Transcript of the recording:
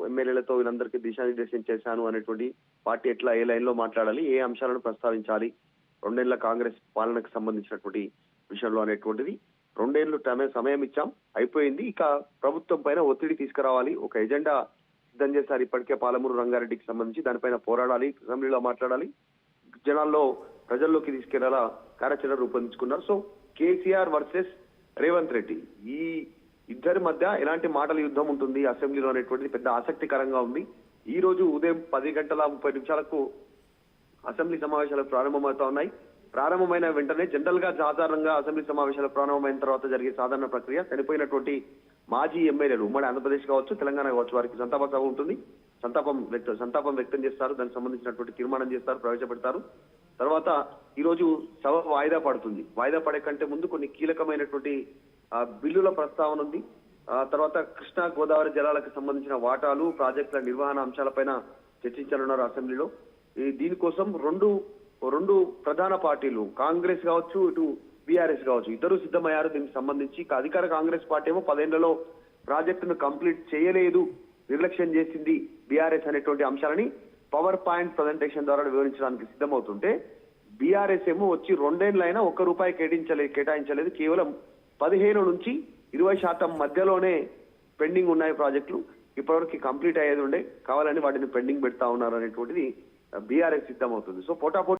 ఎమ్మెల్యేలతో వీళ్ళందరికీ దిశానిర్దేశం చేశాను అనేటువంటి పార్టీ ఎట్లా ఏ లైన్ లో మాట్లాడాలి, ఏ అంశాలను ప్రస్తావించాలి, 2 ఏళ్ల కాంగ్రెస్ పాలనకు సంబంధించినటువంటి విషయంలో అనేటువంటిది 2 ఏళ్లు సమయం ఇచ్చాం, అయిపోయింది. ఇక ప్రభుత్వం పైన ఒత్తిడి తీసుకురావాలి, ఒక ఎజెండా సిద్ధం చేశారు ఇప్పటికే పాలమూరు రంగారెడ్డికి సంబంధించి, దానిపైన పోరాడాలి, అసెంబ్లీలో మాట్లాడాలి, జనాల్లో ప్రజల్లోకి తీసుకెళ్లాలా కార్యాచరణ రూపొందించుకున్నారు. సో కేసీఆర్ వర్సెస్ రేవంత్ రెడ్డి, ఈ ఇద్దరి మధ్య ఎలాంటి మాటల యుద్ధం ఉంటుంది అసెంబ్లీలో అనేటువంటిది పెద్ద ఆసక్తికరంగా ఉంది. ఈ రోజు ఉదయం 10:30 అసెంబ్లీ సమావేశాలు ప్రారంభమవుతా ఉన్నాయి. ప్రారంభమైన వెంటనే జనరల్ గా సాధారణంగా అసెంబ్లీ సమావేశాలు ప్రారంభమైన తర్వాత జరిగే సాధారణ ప్రక్రియ చనిపోయినటువంటి మాజీ ఎమ్మెల్యేలు ఉమ్మడి ఆంధ్రప్రదేశ్ కావచ్చు, తెలంగాణ కావచ్చు, వారికి సంతాప సభ ఉంటుంది. సంతాపం వ్యక్తం చేస్తారు, దానికి సంబంధించినటువంటి తీర్మానం చేస్తారు, ప్రవేశపెడతారు. తర్వాత ఈ రోజు సభ వాయిదా పడుతుంది. వాయిదా పడే కంటే ముందు కొన్ని కీలకమైనటువంటి బిల్లుల ప్రస్తావన ఉంది. తర్వాత కృష్ణా గోదావరి జలాలకు సంబంధించిన వాటాలు, ప్రాజెక్టుల నిర్వహణ అంశాలపైన చర్చించనున్నారు అసెంబ్లీలో. దీనికోసం రెండు ప్రధాన పార్టీలు కాంగ్రెస్ కావచ్చు, ఇటు బీఆర్ఎస్ కావచ్చు, ఇద్దరు సిద్ధమయ్యారు. దీనికి సంబంధించి అధికార కాంగ్రెస్ పార్టీ ఏమో 10 ఏళ్లలో ప్రాజెక్టును కంప్లీట్ చేయలేదు, నిర్లక్ష్యం చేసింది బీఆర్ఎస్ అనేటువంటి అంశాలని పవర్ పాయింట్ ప్రజెంటేషన్ ద్వారా వివరించడానికి సిద్ధమవుతుంటే, బీఆర్ఎస్ ఏమో వచ్చి 2 ఏళ్లైనా ₹1 కేటాయించలేదు. కేవలం 15 నుంచి 20% మధ్యలోనే పెండింగ్ ఉన్నాయి ప్రాజెక్టులు, ఇప్పటివరకు కంప్లీట్ అయ్యేది ఉండే, కావాలని వాటిని పెండింగ్ పెడతా ఉన్నారు అనేటువంటిది బీఆర్ఎస్ సిద్ధమవుతుంది. సో పోటాపోటీ